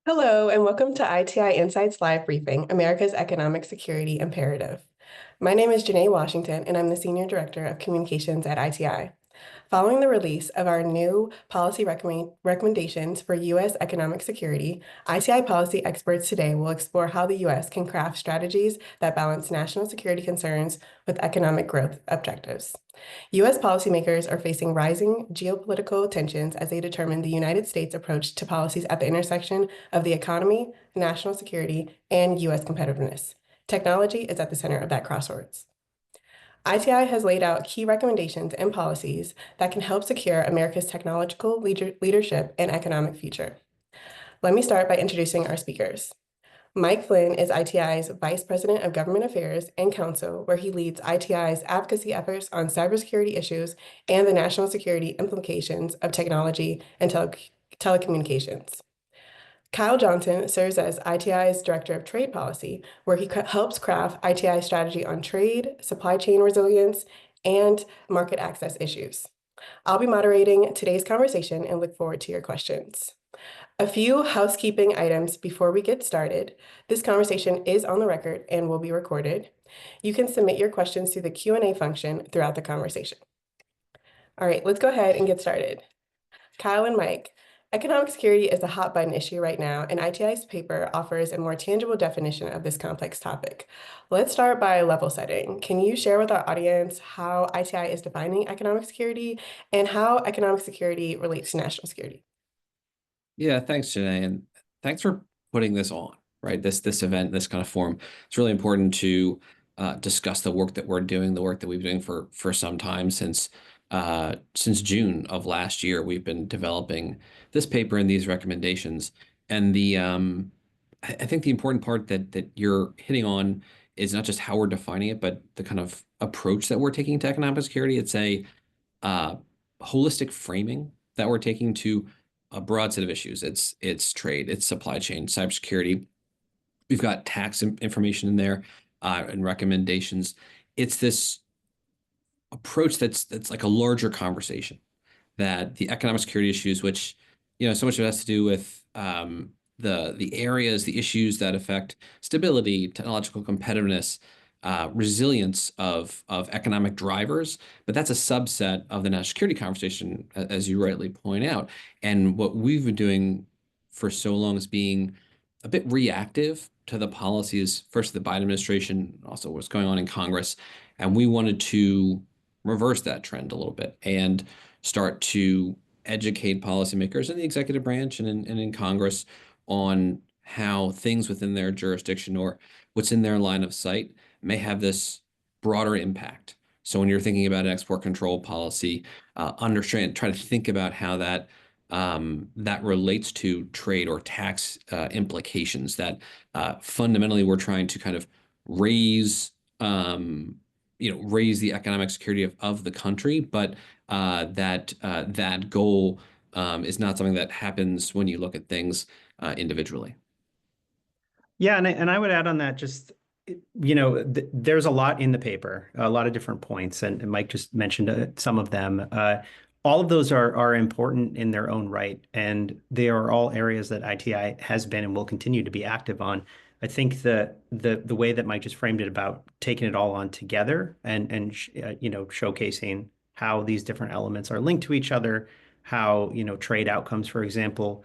Hello, and welcome to ITI Insights Live Briefing, America's Economic Security Imperative. My name is Janae Washington, and I'm the Senior Director of Communications at ITI. Following the release of our new policy recommendations for U.S. economic security, ITI policy experts today will explore how the U.S. can craft strategies that balance national security concerns with economic growth objectives. U.S. policymakers are facing rising geopolitical tensions as they determine the United States' approach to policies at the intersection of the economy, national security, and U.S. competitiveness. Technology is at the center of that crossroads. ITI has laid out key recommendations and policies that can help secure America's technological leadership and economic future. Let me start by introducing our speakers. Mike Flynn is ITI's Vice President of Government Affairs and Counsel, where he leads ITI's advocacy efforts on cybersecurity issues and the national security implications of technology and telecommunications. Kyle Johnson serves as ITI's Director of Trade Policy, where he helps craft ITI's strategy on trade, supply chain resilience, and market access issues. I'll be moderating today's conversation and look forward to your questions. A few housekeeping items before we get started. This conversation is on the record and will be recorded. You can submit your questions through the Q&A function throughout the conversation. All right, let's go ahead and get started. Kyle and Mike, economic security is a hot button issue right now, and ITI's paper offers a more tangible definition of this complex topic. Let's start by level setting. Can you share with our audience how ITI is defining economic security and how economic security relates to national security? Yeah, thanks, Janae, and thanks for putting this on, right? This event, this kind of forum. It's really important to discuss the work that we're doing, the work that we've been doing for some time since June of last year. We've been developing this paper and these recommendations. And I think the important part that you're hitting on is not just how we're defining it, but the kind of approach that we're taking to economic security. It's a holistic framing that we're taking to a broad set of issues. It's trade, it's supply chain, cybersecurity. We've got tax information in there and recommendations. It's this approach that's like a larger conversation that the economic security issues, which so much of it has to do with the areas, the issues that affect stability, technological competitiveness, resilience of economic drivers, but that's a subset of the national security conversation, as you rightly point out. And what we've been doing for so long is being a bit reactive to the policies, first of the Biden administration, also what's going on in Congress. And we wanted to reverse that trend a little bit and start to educate policymakers in the executive branch and in Congress on how things within their jurisdiction or what's in their line of sight may have this broader impact. So when you're thinking about an export control policy, understand, try to think about how that relates to trade or tax implications. That fundamentally we're trying to kind of raise raise the economic security of the country, but that goal is not something that happens when you look at things individually. Yeah, and I would add on that just, there's a lot in the paper, a lot of different points, and Mike just mentioned some of them. All of those are important in their own right, and they are all areas that ITI has been and will continue to be active on. I think the way that Mike just framed it about taking it all on together and showcasing how these different elements are linked to each other, how trade outcomes, for example,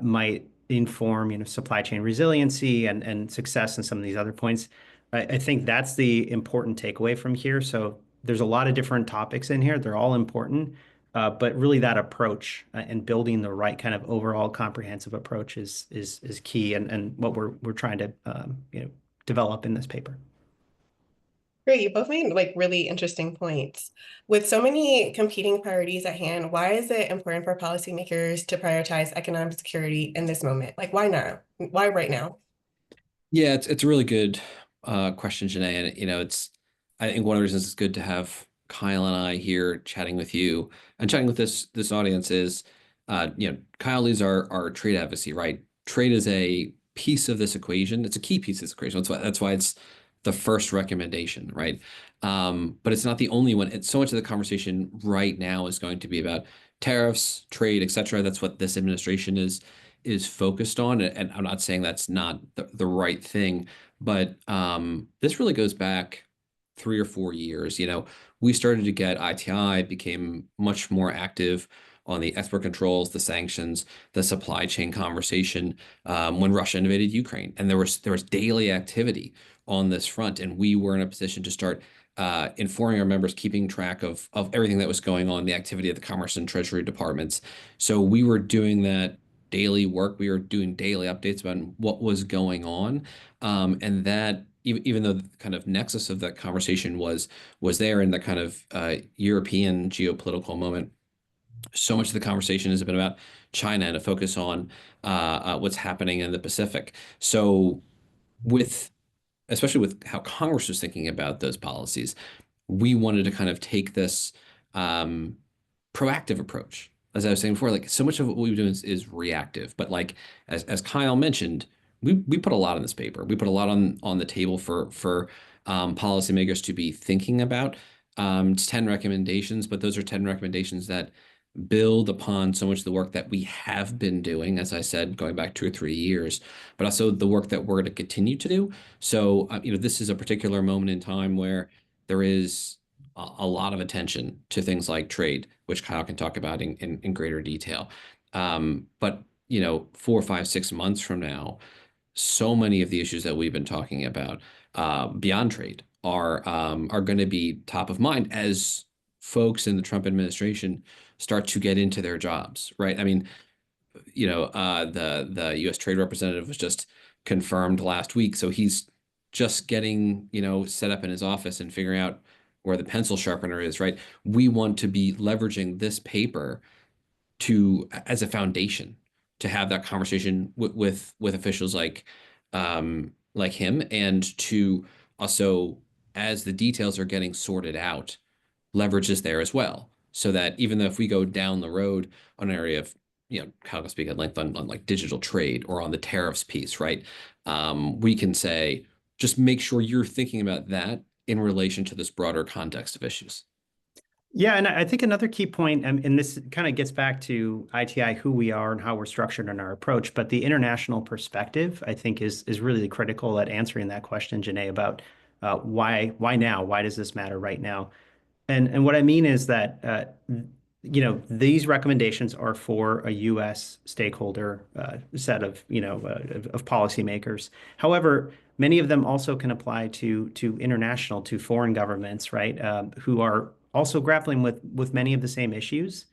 might inform supply chain resiliency and success and some of these other points. I think that's the important takeaway from here. So there's a lot of different topics in here. They're all important, but really that approach and building the right kind of overall comprehensive approach is key and what we're trying to develop in this paper. Great, you both made really interesting points. With so many competing priorities at hand, why is it important for policymakers to prioritize economic security in this moment? Why now? Why right now? Yeah, it's a really good question, Janae. And I think one of the reasons it's good to have Kyle and I here chatting with you and chatting with this audience is, Kyle leads our trade advocacy, right? Trade is a piece of this equation. It's a key piece of this equation. That's why it's the first recommendation, right? But it's not the only one. It's so much of the conversation right now is going to be about tariffs, trade, et cetera. That's what this administration is is focused on. And I'm not saying that's not the right thing, but this really goes back 3 or 4 years. We started to get ITI became much more active on the export controls, the sanctions, the supply chain conversation when Russia invaded Ukraine, and there was daily activity on this front, and we were in a position to start informing our members, keeping track of everything that was going on, the activity of the Commerce and Treasury departments. So we were doing that daily work. We were doing daily updates about what was going on, and that even though the kind of nexus of that conversation was there in the kind of European geopolitical moment, so much of the conversation has been about China and a focus on what's happening in the Pacific. So with especially with how Congress was thinking about those policies, we wanted to kind of take this proactive approach. As I was saying before, like so much of what we do is reactive, but like as Kyle mentioned, we put a lot on this paper. We put a lot on the table for policymakers to be thinking about. It's 10 recommendations, but those are 10 recommendations that build upon so much of the work that we have been doing, as I said, going back 2 or 3 years, but also the work that we're going to continue to do. So, this is a particular moment in time where there is a lot of attention to things like trade, which Kyle can talk about in greater detail. But 4, 5, 6 months from now, so many of the issues that we've been talking about beyond trade are going to be top of mind as folks in the Trump administration start to get into their jobs, right? I mean, the U.S. Trade Representative was just confirmed last week, so he's just getting set up in his office and figuring out where the pencil sharpener is, right? We want to be leveraging this paper as a foundation to have that conversation with officials like him, and to also, as the details are getting sorted out, leverage this there as well, so that even though if we go down the road on an area of Kyle can speak at length on like digital trade or on the tariffs piece, right? We can say just make sure you're thinking about that in relation to this broader context of issues. Yeah, and I think another key point, and this kind of gets back to ITI, who we are and how we're structured in our approach, but the international perspective, I think, is really critical at answering that question, Janae, about why now? Why does this matter right now? And what I mean is that these recommendations are for a U.S. stakeholder set of of policymakers. However, many of them also can apply to international, to foreign governments, right? Who are also grappling with many of the same issues.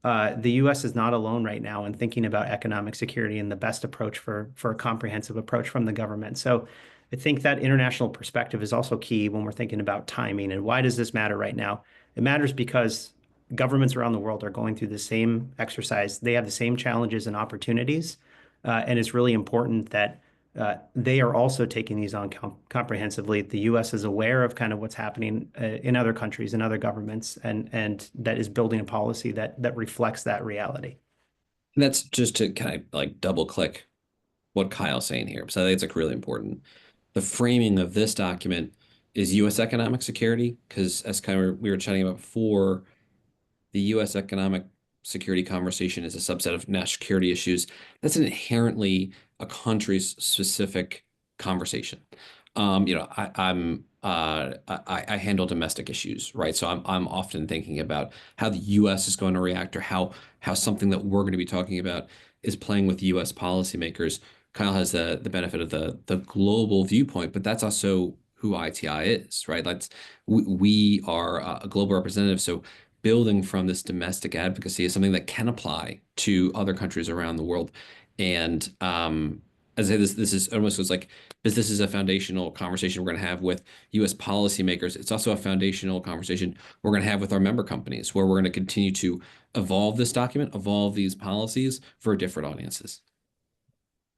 The U.S. is not alone right now in thinking about economic security and the best approach for a comprehensive approach from the government. So I think that international perspective is also key when we're thinking about timing. And why does this matter right now? It matters because governments around the world are going through the same exercise. They have the same challenges and opportunities. And it's really important that they are also taking these on comprehensively. The U.S. is aware of kind of what's happening in other countries and other governments, and that is building a policy that reflects that reality. And that's just to kind of like double click what Kyle's saying here, because I think it's like really important. The framing of this document is U.S. economic security, because as kind of we were chatting about before, the U.S. economic security conversation is a subset of national security issues. That's inherently a country's specific conversation. I handle domestic issues, right? So I'm often thinking about how the U.S. is going to react, or how something that we're going to be talking about is playing with U.S. policymakers. Kyle has the benefit of the global viewpoint, but that's also who ITI is, right? We are a global representative, so building from this domestic advocacy is something that can apply to other countries around the world. And as I say, this is almost like, because this is a foundational conversation we're going to have with U.S. policymakers. It's also a foundational conversation we're going to have with our member companies, where we're going to continue to evolve this document, evolve these policies for different audiences.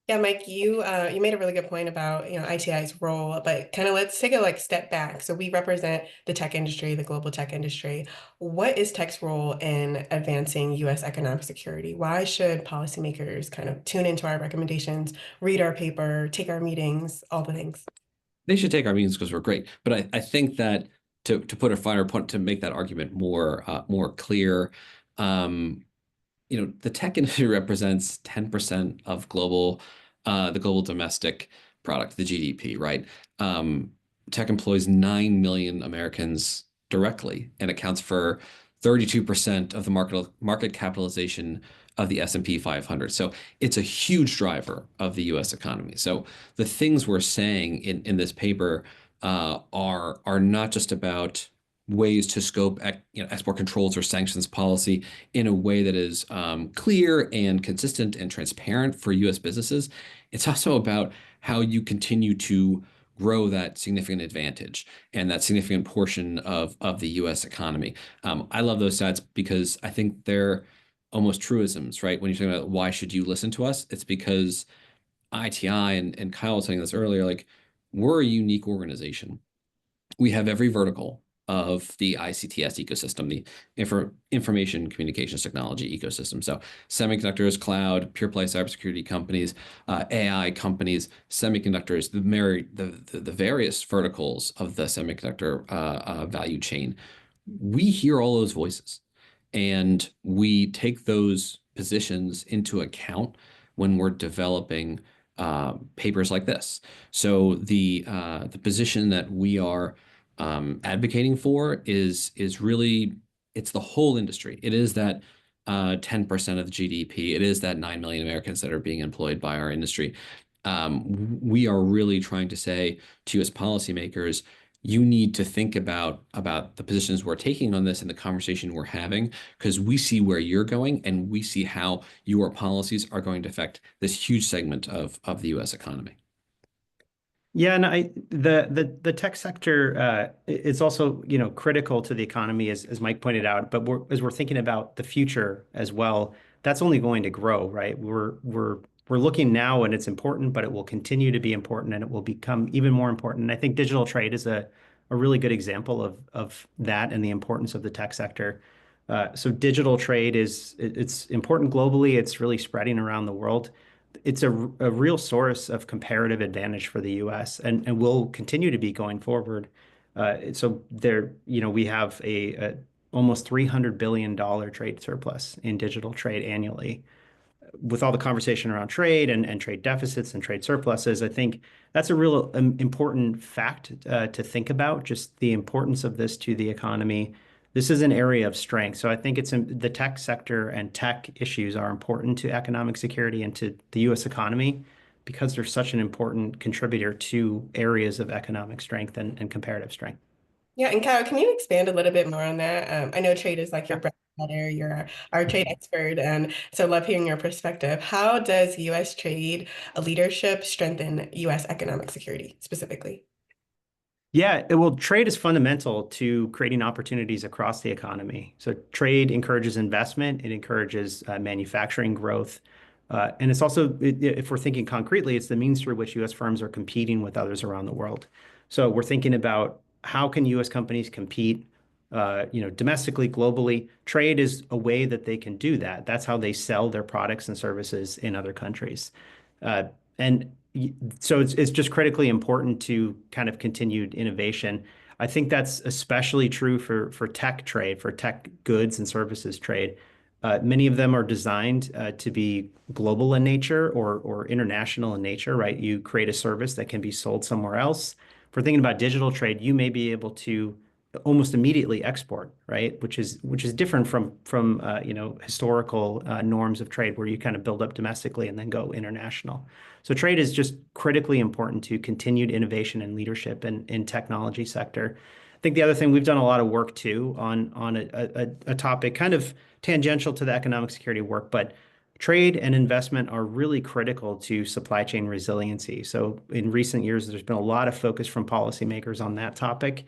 Yeah, Mike, you made a really good point about ITI's role, but kind of let's take a step back. So we represent the tech industry, the global tech industry. What is tech's role in advancing U.S. economic security? Why should policymakers kind of tune into our recommendations, read our paper, take our meetings, all the things? They should take our meetings because we're great. But I think that to put a finer point, to make that argument more clear, the tech industry represents 10% of the global domestic product, the GDP, right? Tech employs 9 million Americans directly and accounts for 32% of the market capitalization of the S&P 500. So it's a huge driver of the U.S. economy. So the things we're saying in this paper are not just about ways to scope export controls or sanctions policy in a way that is clear and consistent and transparent for U.S. businesses. It's also about how you continue to grow that significant advantage and that significant portion of the U.S. economy. I love those stats because I think they're almost truisms, right? When you're talking about why should you listen to us, it's because ITI and Kyle was saying this earlier, like we're a unique organization. We have every vertical of the ICTS ecosystem, the information communications technology ecosystem. So semiconductors, cloud, pure play cybersecurity companies, AI companies, semiconductors, the various verticals of the semiconductor value chain. We hear all those voices and we take those positions into account when we're developing papers like this. So the position that we are advocating for is really, it's the whole industry. It is that 10% of the GDP. It is that 9 million Americans that are being employed by our industry. We are really trying to say to U.S. policymakers, you need to think about the positions we're taking on this and the conversation we're having, because we see where you're going and we see how your policies are going to affect this huge segment of the U.S. economy. Yeah, and the tech sector is also critical to the economy as Mike pointed out. But as we're thinking about the future as well, that's only going to grow, right? We're looking now and it's important, but it will continue to be important and it will become even more important. And I think digital trade is a really good example of that and the importance of the tech sector. So digital trade it's important globally. It's really spreading around the world. It's a real source of comparative advantage for the U.S. and will continue to be going forward. So there, we have a almost $300 billion trade surplus in digital trade annually. With all the conversation around trade and trade deficits and trade surpluses, I think that's a real important fact to think about, just the importance of this to the economy. This is an area of strength. So I think it's the tech sector and tech issues are important to economic security and to the U.S. economy because they're such an important contributor to areas of economic strength and comparative strength. Yeah, and Kyle, can you expand a little bit more on that? I know trade is like your bread and butter, you're our trade expert, and so love hearing your perspective. How does U.S. trade leadership strengthen U.S. economic security specifically? Yeah, well, trade is fundamental to creating opportunities across the economy. So trade encourages investment, it encourages manufacturing growth. And it's also, if we're thinking concretely, it's the means through which U.S. firms are competing with others around the world. So we're thinking about how can U.S. companies compete, domestically, globally. Trade is a way that they can do that. That's how they sell their products and services in other countries. And so it's just critically important to kind of continued innovation. I think that's especially true for tech trade, for tech goods and services trade. Many of them are designed to be global in nature or international in nature, right? You create a service that can be sold somewhere else. If we're thinking about digital trade, you may be able to almost immediately export, right? Which is different from historical norms of trade where you kind of build up domestically and then go international. So trade is just critically important to continued innovation and leadership in technology sector. I think the other thing we've done a lot of work too on a topic kind of tangential to the economic security work, but trade and investment are really critical to supply chain resiliency. So in recent years, there's been a lot of focus from policymakers on that topic.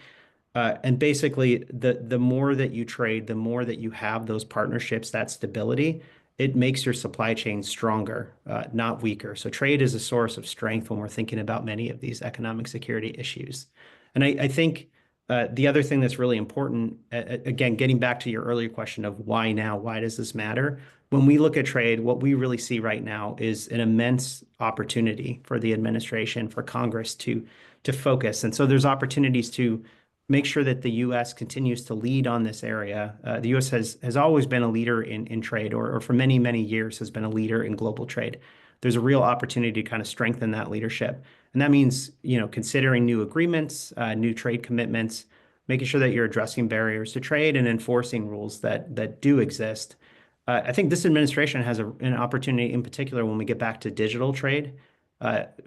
And basically, the more that you trade, the more that you have those partnerships, that stability, it makes your supply chain stronger, not weaker. So trade is a source of strength when we're thinking about many of these economic security issues. And I think the other thing that's really important, again, getting back to your earlier question of why now, why does this matter? When we look at trade, what we really see right now is an immense opportunity for the administration, for Congress to focus. And so there's opportunities to make sure that the U.S. continues to lead on this area. The U.S. has always been a leader in trade, or for many, many years has been a leader in global trade. There's a real opportunity to kind of strengthen that leadership. And that means, considering new agreements, new trade commitments, making sure that you're addressing barriers to trade and enforcing rules that do exist. I think this administration has an opportunity in particular when we get back to digital trade.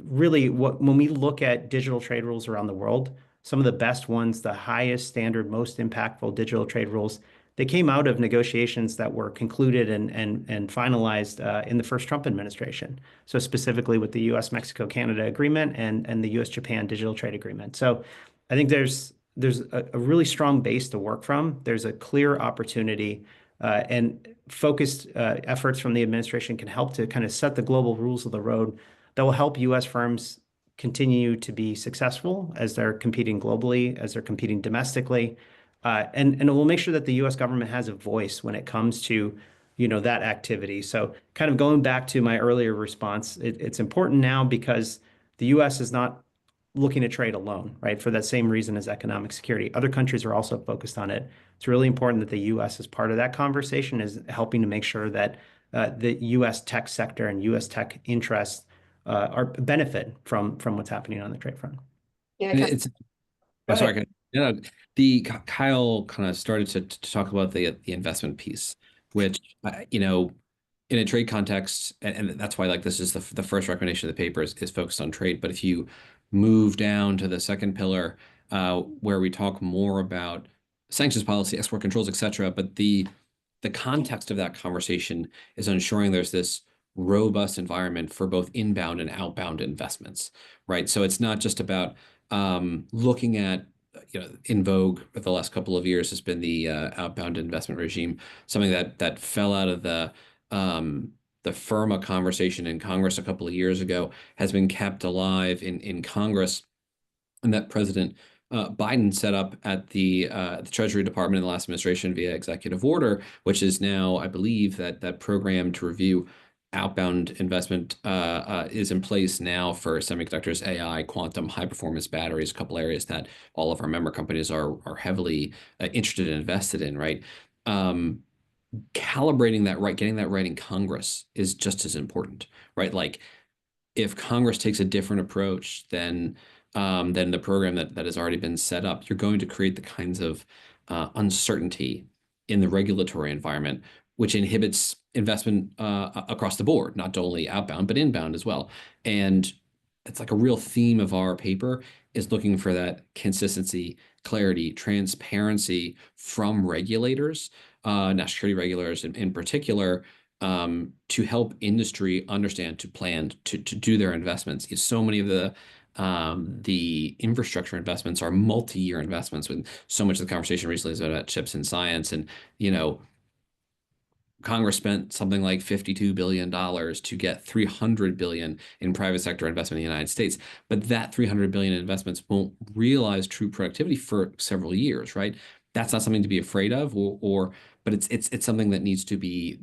Really, when we look at digital trade rules around the world, some of the best ones, the highest standard, most impactful digital trade rules, they came out of negotiations that were concluded and finalized in the first Trump administration. So specifically with the U.S.-Mexico-Canada agreement and the U.S.-Japan digital trade agreement. So I think there's a really strong base to work from. There's a clear opportunity, and focused efforts from the administration can help to kind of set the global rules of the road that will help U.S. firms continue to be successful as they're competing globally, as they're competing domestically, and it will make sure that the U.S. government has a voice when it comes to, that activity. So, kind of going back to my earlier response, it's important now because the U.S. is not looking to trade alone, right? For that same reason as economic security, other countries are also focused on it. It's really important that the U.S. is part of that conversation, is helping to make sure that the U.S. tech sector and U.S. tech interests are benefit from what's happening on the trade front. Yeah, And it's go Oh, sorry. ahead. Kyle kind of started to talk about the investment piece, which in a trade context, and that's why like this is the first recommendation of the paper is focused on trade. But if you move down to the second pillar, where we talk more about sanctions policy, export controls, etc., but the context of that conversation is ensuring there's this robust environment for both inbound and outbound investments, right? So it's not just about looking at, in vogue for the last couple of years has been the outbound investment regime, something that fell out of the FIRMA conversation in Congress a couple of years ago, has been kept alive in Congress, and that President Biden set up at the Treasury Department in the last administration via executive order, which is now, I believe, that program to review outbound investment is in place now for semiconductors, AI, quantum, high performance batteries, a couple areas that all of our member companies are heavily interested and invested in, right? Calibrating that right, getting that right in Congress is just as important, right? Like if Congress takes a different approach than the program that has already been set up, you're going to create the kinds of uncertainty in the regulatory environment, which inhibits investment across the board, not only outbound, but inbound as well. And it's like a real theme of our paper is looking for that consistency, clarity, transparency from regulators, national security regulators in particular, to help industry understand, to plan, to do their investments. So many of the infrastructure investments are multi-year investments. When so much of the conversation recently is about chips and science, and Congress spent something like $52 billion to get $300 billion in private sector investment in the United States. But that $300 billion in investments won't realize true productivity for several years, right? That's not something to be afraid of, but it's something that needs to be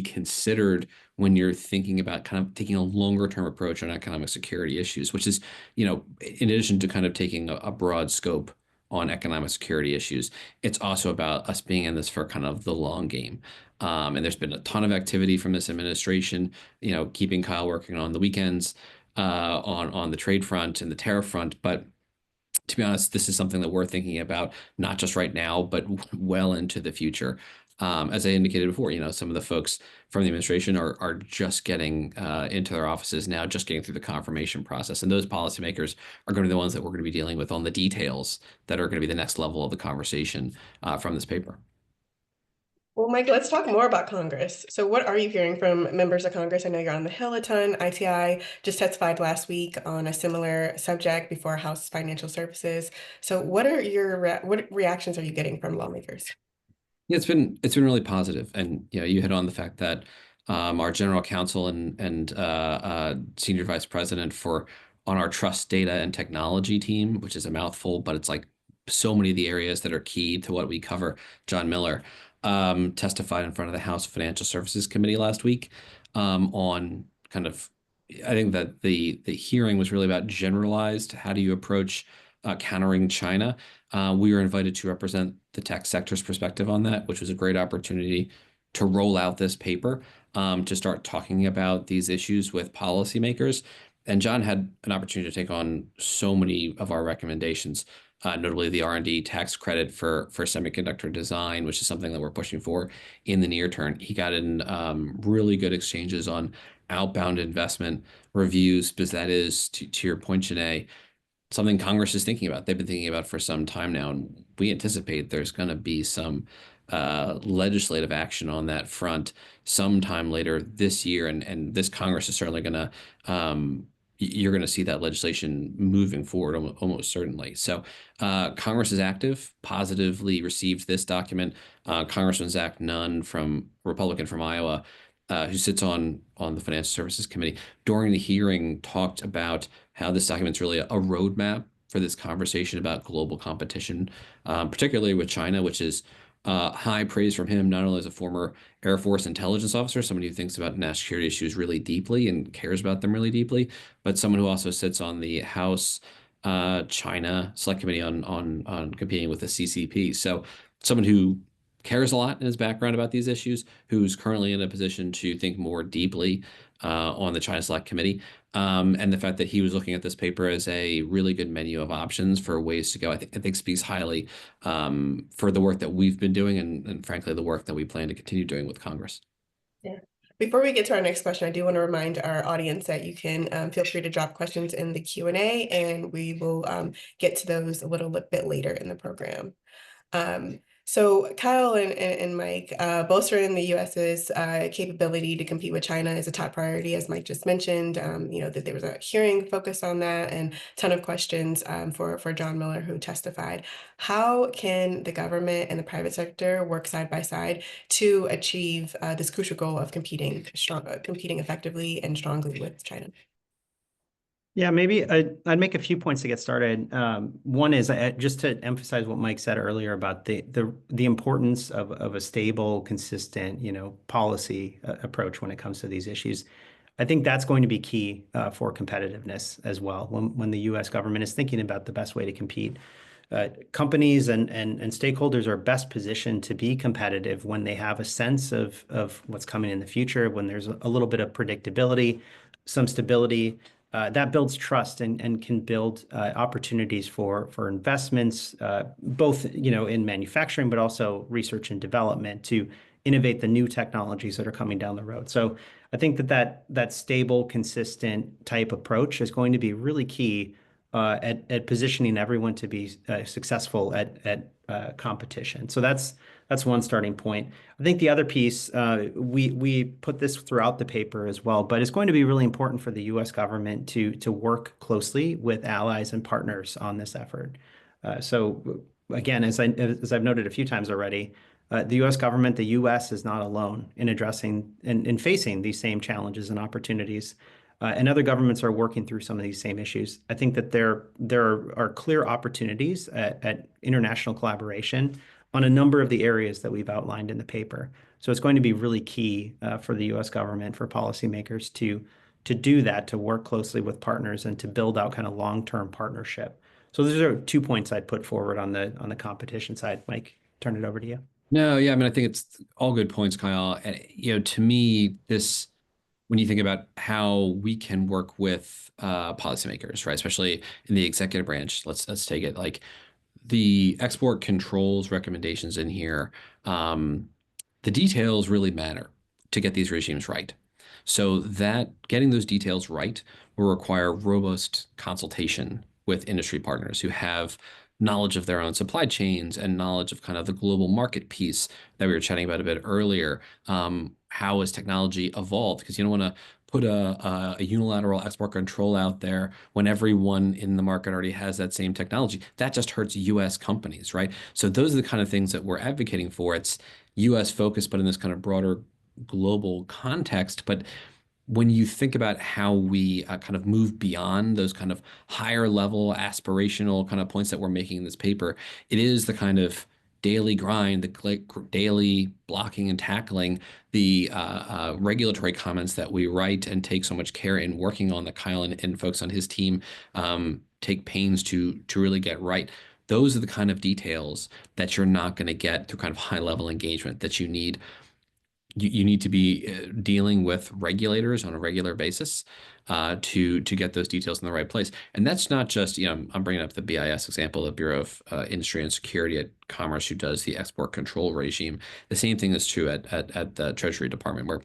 considered when you're thinking about kind of taking a longer term approach on economic security issues, which is, in addition to kind of taking a broad scope on economic security issues, it's also about us being in this for kind of the long game. And there's been a ton of activity from this administration, keeping Kyle working on the weekends, on the trade front and the tariff front. But to be honest, this is something that we're thinking about, not just right now, but well into the future. As I indicated before, some of the folks from the administration are just getting into their offices now, just getting through the confirmation process. And those policymakers are going to be the ones that we're going to be dealing with on the details that are going to be the next level of the conversation from this paper. Well, Mike, let's talk more about Congress. So what are you hearing from members of Congress? I know you're on the Hill a ton. ITI just testified last week on a similar subject before House Financial Services. So what reactions are you getting from lawmakers? Yeah, it's been really positive, and you hit on the fact that our general counsel and senior vice president on our trust data and technology team, which is a mouthful, but it's like so many of the areas that are key to what we cover. John Miller testified in front of the House Financial Services Committee last week on kind of, I think that the hearing was really about generalized, how do you approach countering China, We were invited to represent the tech sector's perspective on that, which was a great opportunity to roll out this paper, to start talking about these issues with policymakers. And John had an opportunity to take on so many of our recommendations, notably the R&D tax credit for semiconductor design, which is something that we're pushing for in the near term. He got in really good exchanges on outbound investment reviews, because that is, to your point, Janae, something Congress is thinking about. They've been thinking about for some time now, and we anticipate there's going to be some legislative action on that front sometime later this year, and this Congress is certainly going to you're going to see that legislation moving forward almost certainly. So Congress is active, positively received this document. Congressman Zach Nunn, from Republican from Iowa, who sits on the Financial Services Committee, during the hearing talked about how this document's really a roadmap for this conversation about global competition, particularly with China, which is high praise from him, not only as a former Air Force intelligence officer, somebody who thinks about national security issues really deeply and cares about them really deeply, but someone who also sits on the House China Select Committee on competing with the CCP. So someone who cares a lot in his background about these issues, who's currently in a position to think more deeply on the China Select Committee. And the fact that he was looking at this paper as a really good menu of options for ways to go, I think speaks highly for the work that we've been doing, and frankly, the work that we plan to continue doing with Congress. Yeah. Before we get to our next question, I do want to remind our audience that you can feel free to drop questions in the Q&A, and we will get to those a little bit later in the program. So Kyle and Mike, bolstering the US's capability to compete with China is a top priority, as Mike just mentioned. That there was a hearing focused on that, and a ton of questions for John Miller, who testified. How can the government and the private sector work side by side to achieve this crucial goal of competing effectively and strongly with China? Yeah, maybe I'd make a few points to get started. One is just to emphasize what Mike said earlier about the importance of a stable, consistent, policy approach when it comes to these issues. I think that's going to be key for competitiveness as well. When the U.S. government is thinking about the best way to compete, companies and stakeholders are best positioned to be competitive when they have a sense of what's coming in the future, when there's a little bit of predictability, some stability. That builds trust and can build opportunities for investments, both in manufacturing, but also research and development to innovate the new technologies that are coming down the road. So I think that stable, consistent type approach is going to be really key at positioning everyone to be successful at competition. So that's one starting point. I think the other piece, we put this throughout the paper as well, but it's going to be really important for the U.S. government to work closely with allies and partners on this effort. So again, as I've noted a few times already, the U.S. government, the U.S. is not alone in addressing and facing these same challenges and opportunities. And other governments are working through some of these same issues. I think that there are clear opportunities at international collaboration on a number of the areas that we've outlined in the paper. So it's going to be really key for the U.S. government, for policymakers to do that, to work closely with partners and to build out kind of long-term partnership. So those are 2 points I'd put forward on the competition side. Mike, turn it over to you. No, yeah, I mean, I think it's all good points, Kyle. And to me, when you think about how we can work with policymakers, right, especially in the executive branch, let's take it like the export controls recommendations in here. The details really matter to get these regimes right. So that getting those details right will require robust consultation with industry partners who have knowledge of their own supply chains and knowledge of kind of the global market piece that we were chatting about a bit earlier. How has technology evolved? Because you don't want to put a unilateral export control out there when everyone in the market already has that same technology. That just hurts U.S. companies, right? So those are the kind of things that we're advocating for. It's U.S. focused, but in this kind of broader global context. But when you think about how we kind of move beyond those kind of higher level aspirational kind of points that we're making in this paper, it is the kind of daily grind, the daily blocking and tackling, the regulatory comments that we write and take so much care in working on, that Kyle and folks on his team take pains to really get right. Those are the kind of details that you're not going to get through kind of high level engagement that you need. You need to be dealing with regulators on a regular basis to get those details in the right place. And that's not just, I'm bringing up the BIS example, the Bureau of Industry and Security at Commerce, who does the export control regime. The same thing is true at the Treasury Department, where,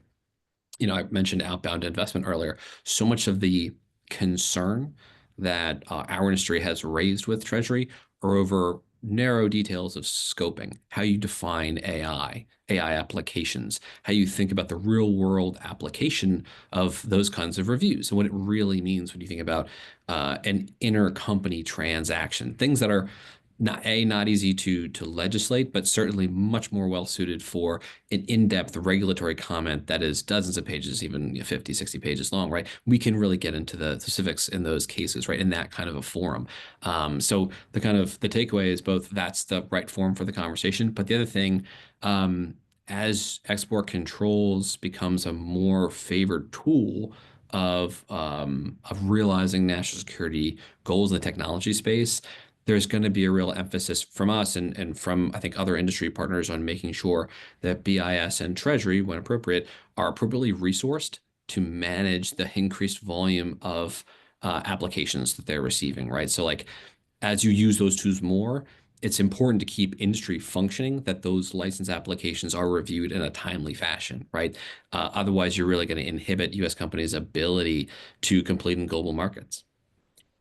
I mentioned outbound investment earlier. So much of the concern that our industry has raised with Treasury are over narrow details of scoping, how you define AI applications, how you think about the real world application of those kinds of reviews, and what it really means when you think about an intercompany transaction, things that are not easy to legislate, but certainly much more well suited for an in-depth regulatory comment that is dozens of pages, even 50, 60 pages long, right? We can really get into the specifics in those cases, right? In that kind of a forum. So the takeaway is both that's the right forum for the conversation, but the other thing, as export controls becomes a more favored tool of realizing national security goals in the technology space, there's going to be a real emphasis from us and from, I think, other industry partners on making sure that BIS and Treasury, when appropriate, are appropriately resourced to manage the increased volume of applications that they're receiving, right? So like, as you use those tools more, it's important to keep industry functioning, that those license applications are reviewed in a timely fashion, right? Otherwise, you're really going to inhibit U.S. companies' ability to compete in global markets.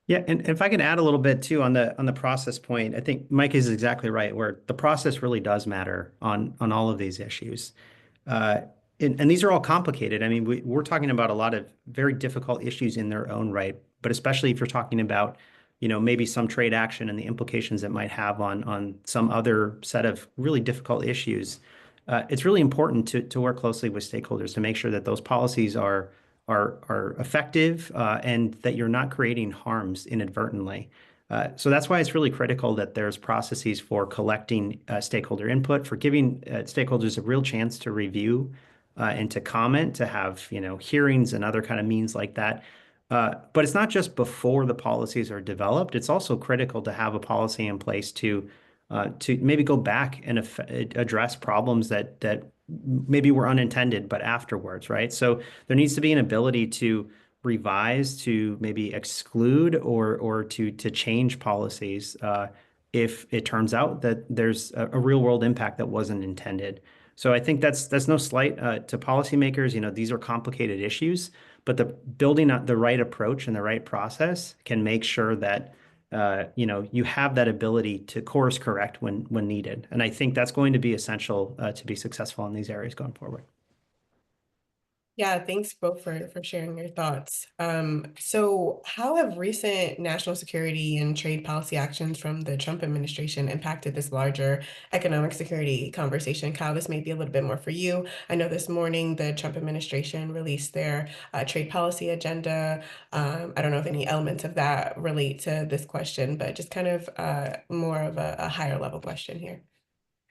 Yeah, and if I can add a little bit too on the process point, I think Mike is exactly right, where the process really does matter on all of these issues. Uh, and these are all complicated. I mean, we're talking about a lot of very difficult issues in their own right, but especially if you're talking about, maybe some trade action and the implications it might have on some other set of really difficult issues. It's really important to work closely with stakeholders to make sure that those policies are effective and that you're not creating harms inadvertently. So that's why it's really critical that there's processes for collecting stakeholder input, for giving stakeholders a real chance to review and to comment, to have hearings and other kind of means like that. But it's not just before the policies are developed. It's also critical to have a policy in place to maybe go back and address problems that maybe were unintended, but afterwards, right? So there needs to be an ability to revise, to maybe exclude or to change policies if it turns out that there's a real world impact that wasn't intended. So I think that's no slight to policymakers. These are complicated issues, but the building out the right approach and the right process can make sure that you have that ability to course correct when needed. And I think that's going to be essential to be successful in these areas going forward. Yeah, thanks both for sharing your thoughts. So how have recent national security and trade policy actions from the Trump administration impacted this larger economic security conversation? Kyle, this may be a little bit more for you. I know this morning the Trump administration released their trade policy agenda. I don't know if any elements of that relate to this question, but just kind of more of a higher level question here.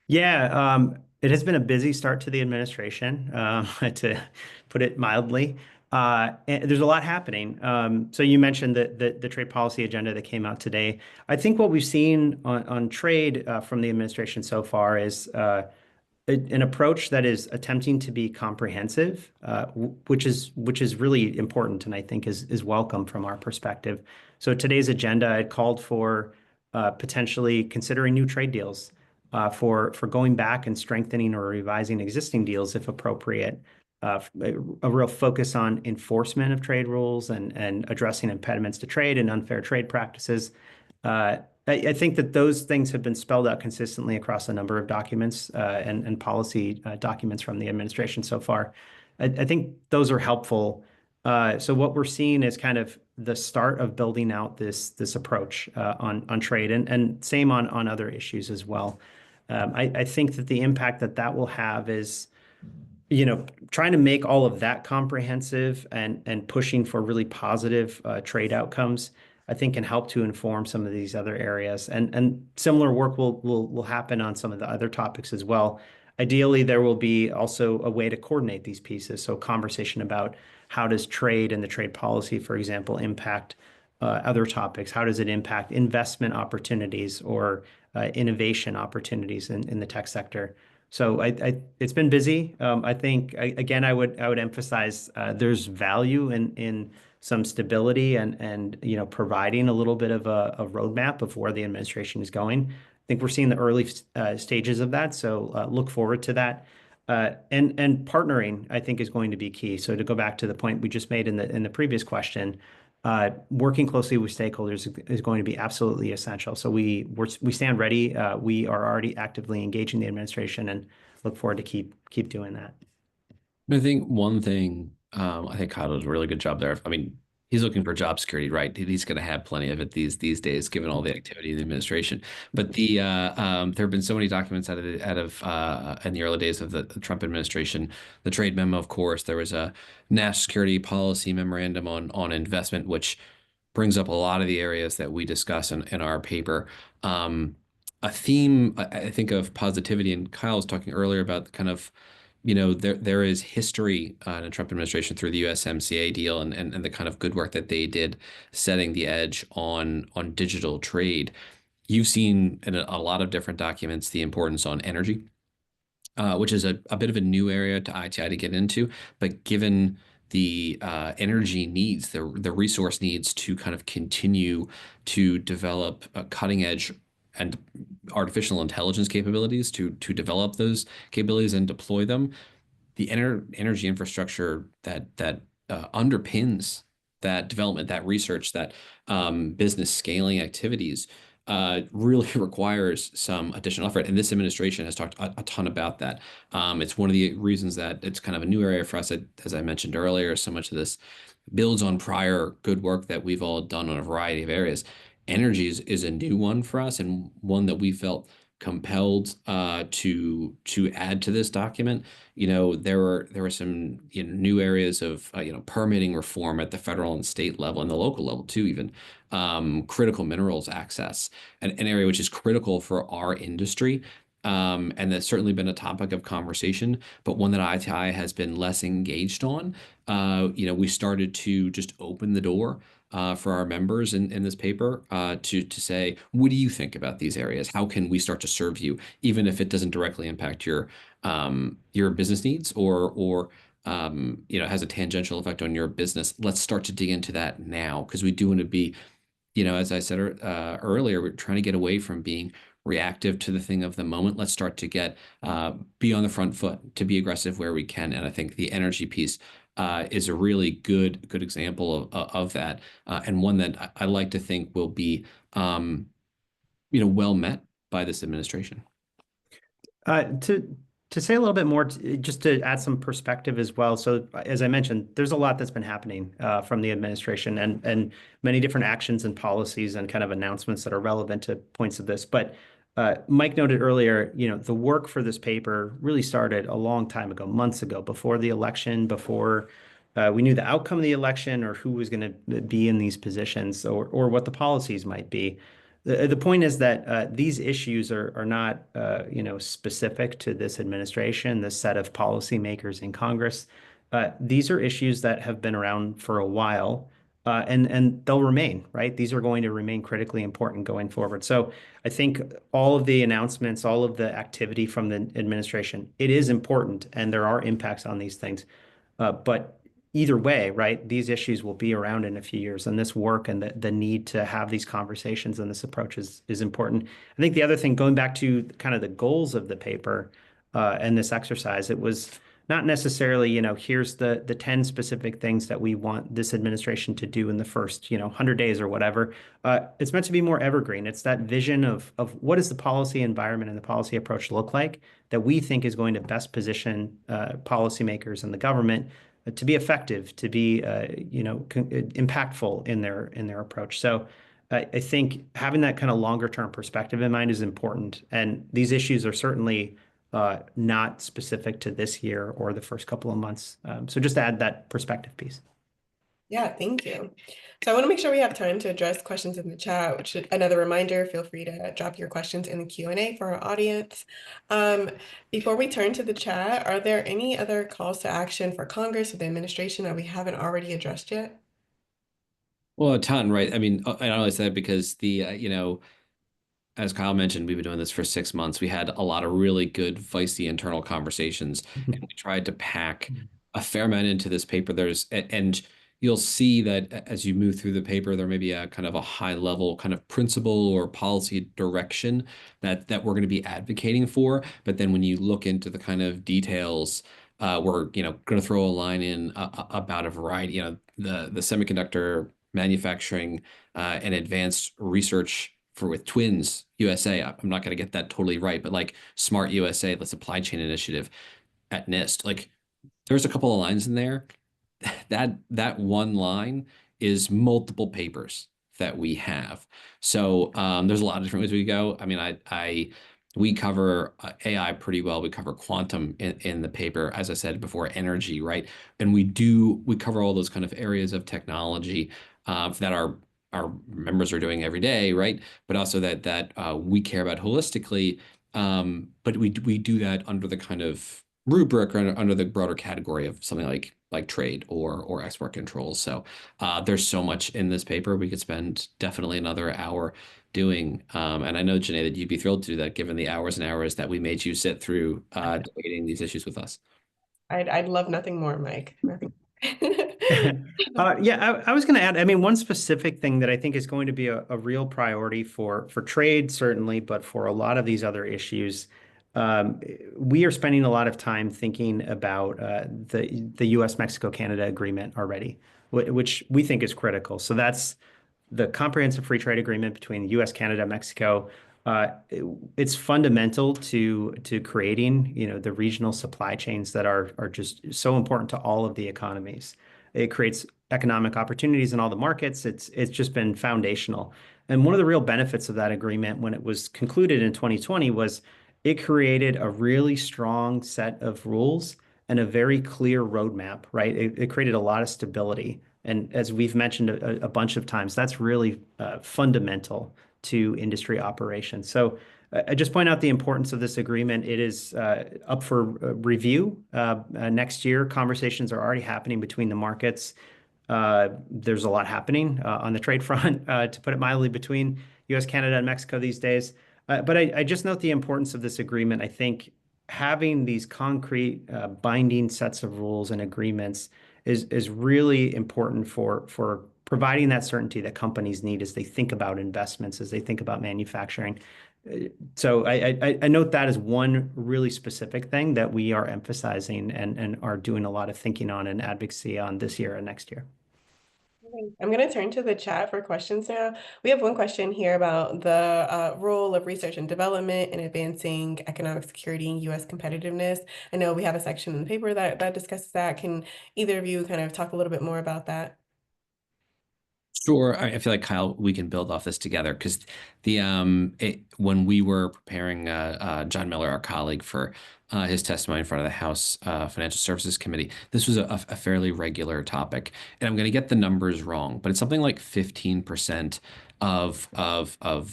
Yeah, it has been a busy start to the administration, to put it mildly. And there's a lot happening. So you mentioned the trade policy agenda that came out today. I think what we've seen on trade from the administration so far is an approach that is attempting to be comprehensive, which is really important and I think is welcome from our perspective. So today's agenda, it called for potentially considering new trade deals, for going back and strengthening or revising existing deals if appropriate, a real focus on enforcement of trade rules and addressing impediments to trade and unfair trade practices. I think that those things have been spelled out consistently across a number of documents and policy documents from the administration so far. I think those are helpful. So what we're seeing is kind of the start of building out this approach on trade and same on other issues as well. I think that the impact that will have is, trying to make all of that comprehensive and pushing for really positive trade outcomes, I think can help to inform some of these other areas. And similar work will happen on some of the other topics as well. Ideally, there will be also a way to coordinate these pieces. So conversation about how does trade and the trade policy, for example, impact other topics? How does it impact investment opportunities or innovation opportunities in the tech sector? So it's been busy. I think again, I would emphasize there's value in some stability and providing a little bit of a roadmap of where the administration is going. I think we're seeing the early stages of that, so look forward to that. And partnering, I think, is going to be key. So to go back to the point we just made in the previous question, working closely with stakeholders is going to be absolutely essential. So we stand ready. We are already actively engaging the administration and look forward to keep doing that. I think one thing, I think Kyle does a really good job there. I mean, he's looking for job security, right? He's going to have plenty of it these days, given all the activity in the administration. But there have been so many documents out of in the early days of the Trump administration. The trade memo, of course. There was a national security policy memorandum on investment, which brings up a lot of the areas that we discuss in our paper. A theme I think of positivity, and Kyle was talking earlier about kind of there is history in the Trump administration through the USMCA deal and the kind of good work that they did setting the edge on digital trade. You've seen in a lot of different documents the importance on energy, which is a bit of a new area to ITI to get into, but given the energy needs, the resource needs to kind of continue to develop cutting edge and artificial intelligence capabilities to develop those capabilities and deploy them. The energy infrastructure that underpins that development, that research, that business scaling activities really requires some additional effort. And this administration has talked a ton about that. It's one of the reasons that it's kind of a new area for us, as I mentioned earlier. So much of this builds on prior good work that we've all done on a variety of areas. Energy is a new one for us and one that we felt compelled to add to this document. There were some new areas of permitting reform at the federal and state level and the local level too, even critical minerals access, an area which is critical for our industry. And that's certainly been a topic of conversation, but one that ITI has been less engaged on. We started to just open the door for our members in this paper to say, what do you think about these areas? How can we start to serve you, even if it doesn't directly impact your business needs or has a tangential effect on your business? Let's start to dig into that now because we do want to be, as I said earlier, we're trying to get away from being reactive to the thing of the moment. Let's start to be on the front foot, to be aggressive where we can. And I think the energy piece is a really good example of that, and one that I like to think will be, well met by this administration. To say a little bit more, just to add some perspective as well. So as I mentioned, there's a lot that's been happening from the administration and many different actions and policies and kind of announcements that are relevant to points of this. But Mike noted earlier, the work for this paper really started a long time ago, months ago, before the election, before we knew the outcome of the election or who was going to be in these positions or what the policies might be. The point is that these issues are not specific to this administration, this set of policymakers in Congress. These are issues that have been around for a while, and they'll remain, right? These are going to remain critically important going forward. So I think all of the announcements, all of the activity from the administration, it is important, and there are impacts on these things. But either way, right, these issues will be around in a few years, and this work and the need to have these conversations and this approach is important. I think the other thing, going back to kind of the goals of the paper and this exercise, it was not necessarily, here's the 10 specific things that we want this administration to do in the first, 100 days or whatever. It's meant to be more evergreen. It's that vision of what does the policy environment and the policy approach look like that we think is going to best position policymakers and the government to be effective, to be impactful in their approach. So I think having that kind of longer term perspective in mind is important. And these issues are certainly not specific to this year or the first couple of months. So just to add that perspective piece. Yeah, thank you. So I want to make sure we have time to address questions in the chat, which another reminder, feel free to drop your questions in the Q&A for our audience. Before we turn to the chat, are there any other calls to action for Congress or the administration that we haven't already addressed yet? Well, a ton, right? I mean, and I only say that because as Kyle mentioned, we've been doing this for 6 months. We had a lot of really good, feisty internal conversations, and we tried to pack a fair amount into this paper. And you'll see that as you move through the paper, there may be a kind of a high level kind of principle or policy direction that we're going to be advocating for. But then when you look into the kind of details, we're going to throw a line in about a variety, the semiconductor manufacturing and advanced research for with Twins USA. I'm not going to get that totally right, but like Smart USA, the supply chain initiative at NIST, like there's a couple of lines in there. That one line is multiple papers that we have. So there's a lot of different ways we go. I mean, we cover AI pretty well. We cover quantum in the paper, as I said before, energy, right? And we cover all those kind of areas of technology that our members are doing every day, right? But also that we care about holistically. But we do that under the kind of rubric or under the broader category of something like trade or export controls. So there's so much in this paper. We could spend definitely another hour doing. And I know, Janae, that you'd be thrilled to do that given the hours and hours that we made you sit through debating these issues with us. I'd love nothing more, Mike. Nothing. Yeah, I was going to add, I mean, one specific thing that I think is going to be a real priority for trade, certainly, but for a lot of these other issues, um, we are spending a lot of time thinking about the U.S.-Mexico-Canada agreement already, which we think is critical. So that's the comprehensive free trade agreement between the U.S., Canada, Mexico. It's fundamental to creating, the regional supply chains that are just so important to all of the economies. It creates economic opportunities in all the markets. It's just been foundational. And one of the real benefits of that agreement when it was concluded in 2020 was it created a really strong set of rules and a very clear roadmap, right? It created a lot of stability. And as we've mentioned a bunch of times, that's really fundamental to industry operations. So I just point out the importance of this agreement. It is up for review next year. Conversations are already happening between the markets. There's a lot happening on the trade front, to put it mildly, between US, Canada, and Mexico these days. But I just note the importance of this agreement. I think having these concrete binding sets of rules and agreements is really important for providing that certainty that companies need as they think about investments, as they think about manufacturing. So I note that as one really specific thing that we are emphasizing and are doing a lot of thinking on and advocacy on this year and next year. I'm going to turn to the chat for questions now. We have one question here about the role of research and development in advancing economic security and U.S. competitiveness. I know we have a section in the paper that discusses that. Can either of you kind of talk a little bit more about that? Sure. I feel like Kyle, we can build off this together because when we were preparing John Miller, our colleague, for his testimony in front of the House Financial Services Committee, this was a fairly regular topic, and I'm going to get the numbers wrong, but it's something like 15% of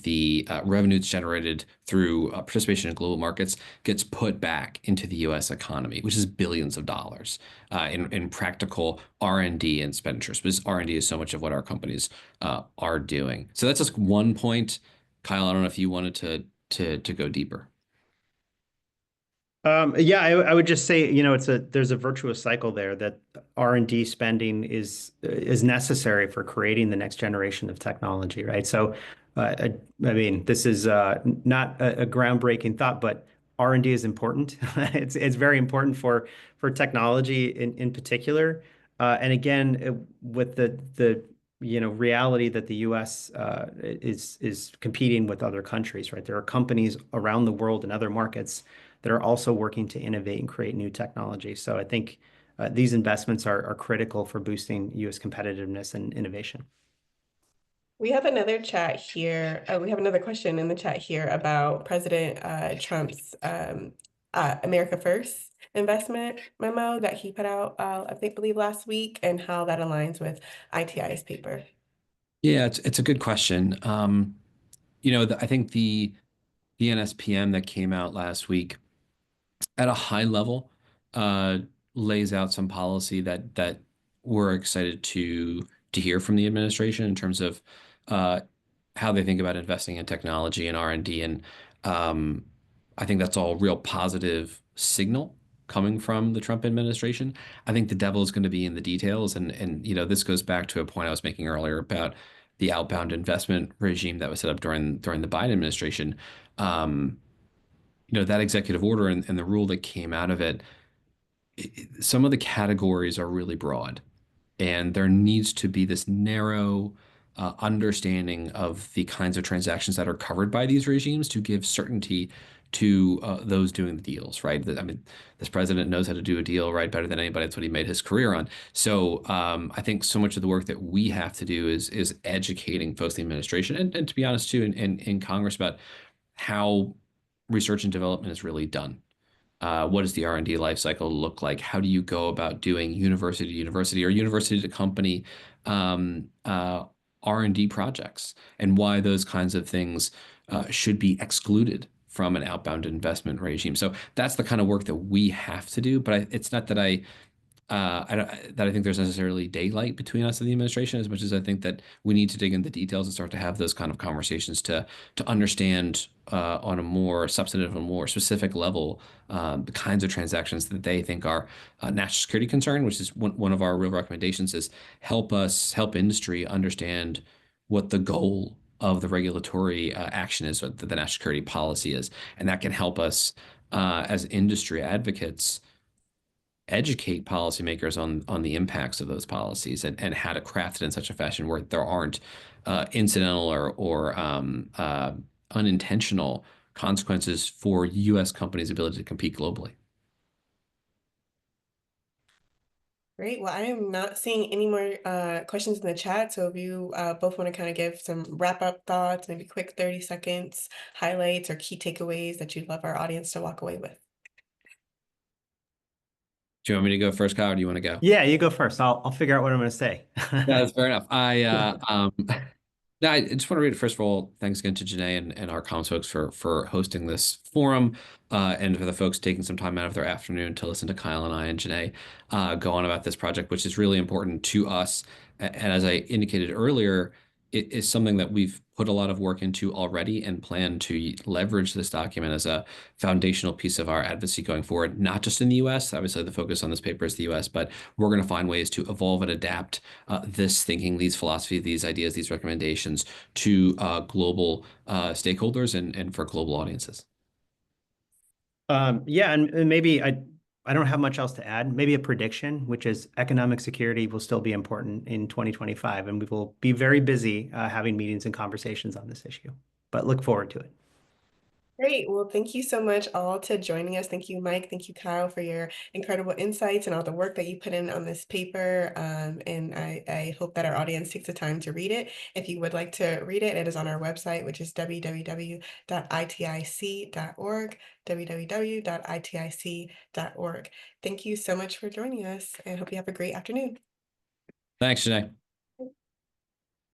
the revenues generated through participation in global markets gets put back into the U.S. economy, which is billions of dollars in practical R&D expenditures. Because R&D is so much of what our companies are doing. So that's just one point. Kyle, I don't know if you wanted to go deeper. Yeah, I would just say, there's a virtuous cycle there that R&D spending is necessary for creating the next generation of technology, right? So, I mean, this is not a groundbreaking thought, but R&D is important. It's very important for technology in particular. And again, with the reality that the U.S. Is competing with other countries, right? There are companies around the world and other markets that are also working to innovate and create new technology. So I think these investments are critical for boosting U.S. competitiveness and innovation. We have another chat here. We have another question in the chat here about President Trump's America First investment memo that he put out, believe last week, and how that aligns with ITI's paper. Yeah, it's a good question. I think the NSPM that came out last week at a high level uh, lays out some policy that we're excited to to hear from the administration in terms of how they think about investing in technology and R&D. And I think that's all real positive signal coming from the Trump administration. I think the devil is going to be in the details. And this goes back to a point I was making earlier about the outbound investment regime that was set up during the Biden administration. That executive order and the rule that came out of it, some of the categories are really broad, and there needs to be this narrow understanding of the kinds of transactions that are covered by these regimes to give certainty to those doing the deals, right? I mean, this president knows how to do a deal, right, better than anybody. That's what he made his career on. So I think so much of the work that we have to do is educating folks in the administration and to be honest, too, in Congress about how research and development is really done. What does the R&D life cycle look like? How do you go about doing university to university or university to company R&D projects, and why those kinds of things should be excluded from an outbound investment regime? So that's the kind of work that we have to do. But it's not that I think there's necessarily daylight between us and the administration, as much as I think that we need to dig into the details and start to have those kind of conversations to understand on a more substantive and more specific level the kinds of transactions that they think are national security concern, which is one of our real recommendations is help industry understand what the goal of the regulatory action is, what the national security policy is. And that can help us as industry advocates educate policymakers on the impacts of those policies and how to craft it in such a fashion where there aren't incidental or unintentional consequences for U.S. companies' ability to compete globally. Great. Well, I am not seeing any more questions in the chat. So if you both want to kind of give some wrap-up thoughts, maybe quick 30 seconds, highlights or key takeaways that you'd love our audience to walk away with. Do you want me to go first, Kyle, or do you want to go? Yeah, you go first. I'll figure out what I'm going to say. Yeah, that's fair enough. No, I just want to read it. First of all, thanks again to Janae and our comms folks for hosting this forum, and for the folks taking some time out of their afternoon to listen to Kyle and I and Janae go on about this project, which is really important to us. And as I indicated earlier, it is something that we've put a lot of work into already and plan to leverage this document as a foundational piece of our advocacy going forward, not just in the US. Obviously, the focus on this paper is the US, but we're going to find ways to evolve and adapt this thinking, these philosophies, these ideas, these recommendations to global stakeholders and for global audiences. Yeah, and maybe I don't have much else to add. Maybe a prediction, which is economic security will still be important in 2025, and we will be very busy having meetings and conversations on this issue. But look forward to it. Great. Well, thank you so much all to joining us. Thank you, Mike. Thank you, Kyle, for your incredible insights and all the work that you put in on this paper. And I hope that our audience takes the time to read it. If you would like to read it, it is on our website, which is www.itic.org, www.itic.org. Thank you so much for joining us, and hope you have a great afternoon. Thanks, Janae.